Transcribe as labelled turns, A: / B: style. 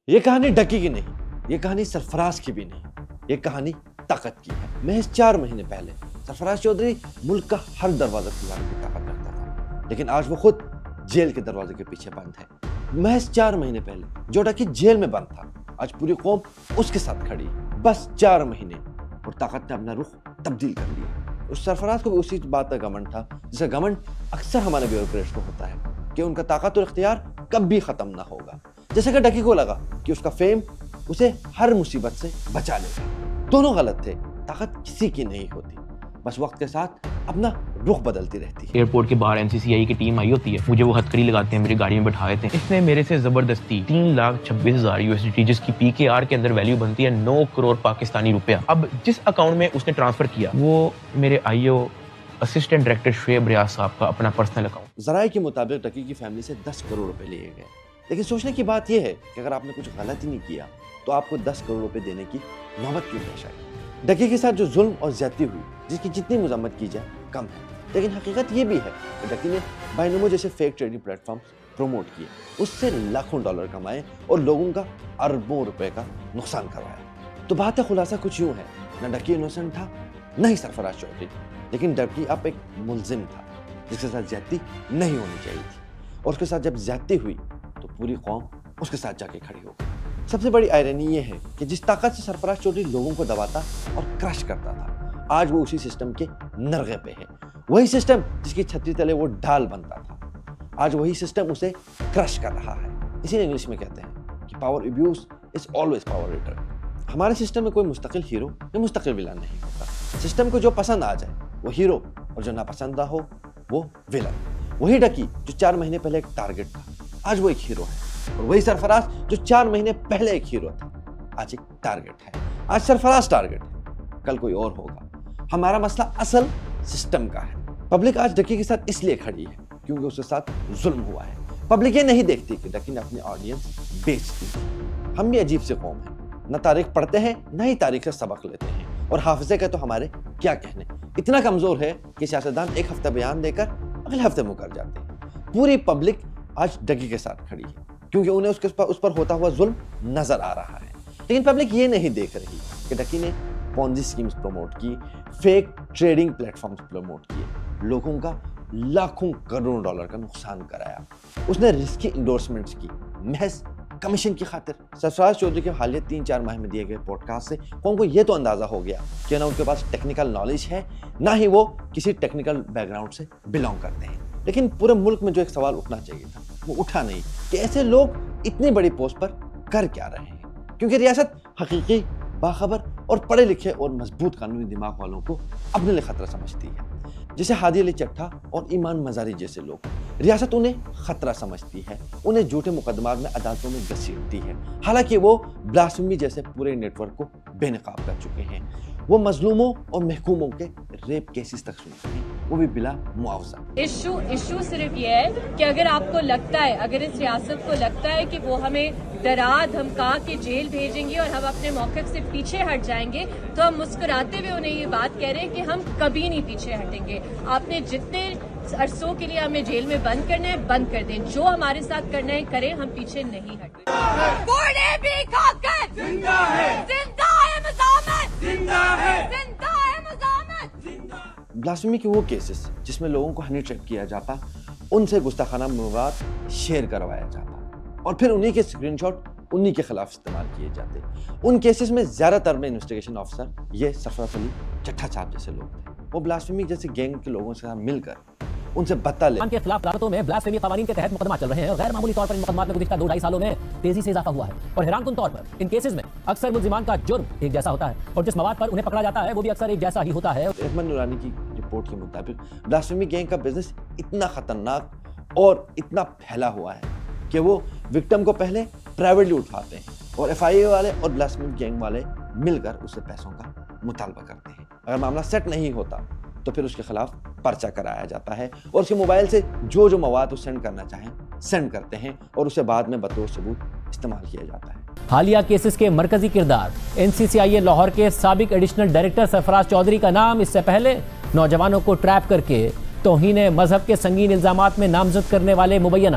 A: یہ کہانی ڈکی کی نہیں, یہ کہانی سرفراز کی بھی نہیں, یہ کہانی طاقت کی ہے. محض 4 مہینے پہلے سرفراز چودھری ملک کا ہر دروازہ کھلانے کی طاقت رکھتا تھا, لیکن آج وہ خود جیل کے دروازے کے پیچھے بند ہے. محض 4 مہینے پہلے جو ڈکی جیل میں بند تھا, آج پوری قوم اس کے ساتھ کھڑی ہے. بس 4 مہینے اور طاقت نے اپنا رخ تبدیل کر لیا. اس سرفراز کو بھی اسی بات کا گھمنڈ تھا جسے گھمنڈ اکثر ہمارے بیوروکریٹس کو ہوتا ہے کہ ان کا طاقت اور اختیار کبھی ختم نہ ہوگا. جیسے کہ ڈکی کو لگا کہ اس کا فیم اسے ہر مصیبت سے بچا لے گا. دونوں غلط تھے. طاقت کسی کی نہیں ہوتی, بس وقت کے ساتھ اپنا رخ بدلتی رہتی ہے.
B: ایئرپورٹ کے باہر NCCI کی ٹیم آئی ہوتی ہے, مجھے وہ ہتھکڑی لگاتے ہیں, میری گاڑی میں بٹھائے تھے. اس نے میرے سے زبردستی 3,26,000 USDT, جس کی PKR کے اندر ویلیو بنتی ہے 9 کروڑ پاکستانی روپیہ. اب جس اکاؤنٹ میں اس نے ٹرانسفر کیا وہ میرے IO اسسٹنٹ ڈائریکٹر شعیب ریاض صاحب کا اپنا پرسنل اکاؤنٹ.
A: ذرائع کے مطابق ڈکی کی فیملی سے 10 کروڑ روپے لیے گئے. لیکن سوچنے کی بات یہ ہے کہ اگر آپ نے کچھ غلط ہی نہیں کیا تو آپ کو 10 کروڑ روپے دینے کی نوبت کیوں پیش آئی؟ ڈکی کے ساتھ جو ظلم اور زیادتی ہوئی, جس کی جتنی مذمت کی جائے کم ہے, لیکن حقیقت یہ بھی ہے کہ ڈکی نے بائنومو جیسے fake trading platforms promote کیے, اس سے لاکھوں ڈالر کمائے اور لوگوں کا اربوں روپے کا نقصان کروایا. تو بات خلاصہ کچھ یوں ہے, نہ ڈکی انوسنٹ تھا نہ ہی سرفراز چودھری, لیکن ڈکی اب ایک ملزم تھا جس کے ساتھ زیادتی نہیں ہونی چاہیے تھی, اور اس کے ساتھ جب زیادتی ہوئی تو پوری قوم اس کے ساتھ جا کے کھڑی ہو گئی. سب سے بڑی آئرنی یہ ہے کہ جس طاقت سے سرفراز چودھری لوگوں کو دباتا اور کرش کرتا تھا, آج وہ اسی سسٹم کے نرغے پہ ہے. وہی سسٹم جس کی چھتری تلے وہ ڈال بنتا تھا, آج وہی سسٹم اسے کرش کر رہا ہے. اسی لیے انگلش میں کہتے ہیں کہ power abuse is always power return. ہمارے سسٹم میں کوئی مستقل ہیرو یا مستقل ویلن نہیں ہوتا. سسٹم کو جو پسند آ جائے وہ ہیرو, اور جو ناپسندہ ہو وہ ویلن. وہی ڈکی جو 4 مہینے پہلے ایک ٹارگٹ تھا, آج وہ ایک ہیرو ہے. اور وہی سرفراز جو 4 مہینے پہلے ایک ہیرو تھا, آج ایک ٹارگٹ ہے. آج سرفراز ٹارگٹ ہے, کل کوئی اور ہوگا. ہمارا مسئلہ اصل سسٹم کا ہے. پبلک آج ڈکی کے ساتھ اس لیے کھڑی ہے کیونکہ اس کے ساتھ ظلم ہوا ہے. پبلک یہ نہیں دیکھتی کہ ڈکی نے اپنی آڈینس بیچ دی. ہم بھی عجیب سے قوم ہیں, نہ تاریخ پڑھتے ہیں نہ ہی تاریخ سے سبق لیتے ہیں, اور حافظے کے تو ہمارے کیا کہنے, اتنا کمزور ہے کہ سیاستدان ایک ہفتہ بیان دے کر اگلے ہفتے مکر جاتے ہیں. پوری پبلک آج ڈکی کے ساتھ کھڑی ہے کیونکہ انہیں اس پر ہوتا ہوا ظلم نظر آ رہا ہے. لیکن پبلک یہ نہیں دیکھ رہی کہ ڈکی نے پونزی اسکیمز پروموٹ کی, fake trading platforms promote کیے, لوگوں کا لاکھوں کروڑوں ڈالر کا نقصان کرایا. اس نے رسکی انڈورسمنٹس کی محض کمیشن کی خاطر. سرفراز چودھری کے حالیہ 3-4 ماہ میں دیے گئے پوڈ کاسٹ سے قوم کو یہ تو اندازہ ہو گیا کہ نہ ان کے پاس ٹیکنیکل نالج ہے نہ ہی وہ کسی ٹیکنیکل بیک گراؤنڈ سے بلانگ کرتے ہیں. لیکن پورے ملک میں جو ایک سوال اٹھنا چاہیے تھا وہ اٹھا نہیں کہ ایسے لوگ اتنی بڑی پوسٹ پر کر کیا رہے ہیں, کیونکہ ریاست حقیقی, باخبر اور پڑھے لکھے اور مضبوط قانونی دماغ والوں کو اپنے لیے خطرہ سمجھتی ہے. جیسے ہادی علی چٹھا اور ایمان مزاری جیسے لوگ, ریاست انہیں خطرہ سمجھتی ہے, انہیں جھوٹے مقدمات میں عدالتوں میں گھسیٹتی ہے, حالانکہ وہ بلاسفیمی جیسے پورے نیٹ ورک کو بے نقاب کر چکے ہیں. وہ مظلوموں اور محکوموں کے ریپ کیسز تک سنتے ہیں, وہ بھی بلا معاوضہ.
C: ایشو صرف یہ ہے کہ اگر آپ کو لگتا ہے, اگر اس ریاست کو لگتا ہے کہ وہ ہمیں ڈرا دھمکا کے جیل بھیجیں گے اور ہم اپنے موقف سے پیچھے ہٹ جائیں گے, تو ہم مسکراتے ہوئے انہیں یہ بات کہہ رہے ہیں کہ ہم کبھی نہیں پیچھے ہٹیں گے. آپ نے جتنے عرصوں کے لیے ہمیں جیل میں بند کرنا ہے بند کر دیں, جو ہمارے ساتھ کرنا ہے کریں, ہم پیچھے نہیں ہٹیں.
A: بلاسفیمی کے وہ کیسز جس میں لوگوں کو ہنی ٹریپ کیا جاتا, ان سے گستاخانہ مواد شیئر کروایا جاتا اور پھر انہی کے اسکرین شاٹ انہی کے خلاف استعمال کیے جاتے. ان کیسز میں زیادہ تر میں انویسٹیگیشن آفیسر یہ سرفراز علی چٹھا صاحب جیسے لوگ تھے. وہ بلاسفیمی جیسے گینگ کے لوگوں سے مل کر ان سے بدلہ لے
D: کے خلاف عدالتوں میں بلاسفیمی قوانین کے تحت مقدمات چل رہے ہیں, اور غیر معمولی طور پر ان مقدمات میں گزشتہ 2-2.5 سالوں میں تیزی سے اضافہ ہوا ہے. اور حیران کن طور پر ان کیسز میں اکثر ملزمان کا جرم ایک جیسا ہوتا ہے, اور جس مواد پر انہیں پکڑا جاتا ہے وہ بھی اکثر ایک جیسا ہی ہوتا ہے.
A: احمد نورانی کی رپورٹ کے مطابق بلاسفیمی گینگ کا بزنس اتنا خطرناک اور اتنا پھیلا ہوا ہے کہ وہ وکٹم کو پہلے پرائیویٹلی اٹھاتے ہیں, اور FIA والے اور بلاسفیمی گینگ والے مل کر اس سے پیسوں کا مطالبہ کرتے ہیں. اگر معاملہ سیٹ نہیں ہوتا تو پھر اس کے خلاف پرچہ کرایا جاتا ہے, اور اس کے موبائل سے جو مواد وہ سینڈ کرنا چاہیں سینڈ کرتے ہیں, اور اسے بعد میں بطور ثبوت استعمال کیا جاتا ہے.
D: حالیہ کیسز کے مرکزی کردار NCCI لاہور کے سابق ایڈیشنل ڈائریکٹر سرفراز چودھری کا نام اس سے پہلے نوجوانوں کو ٹریپ کر کے توہین مذہب کے سنگین الزامات میں نامزد کرنے والے مبینہ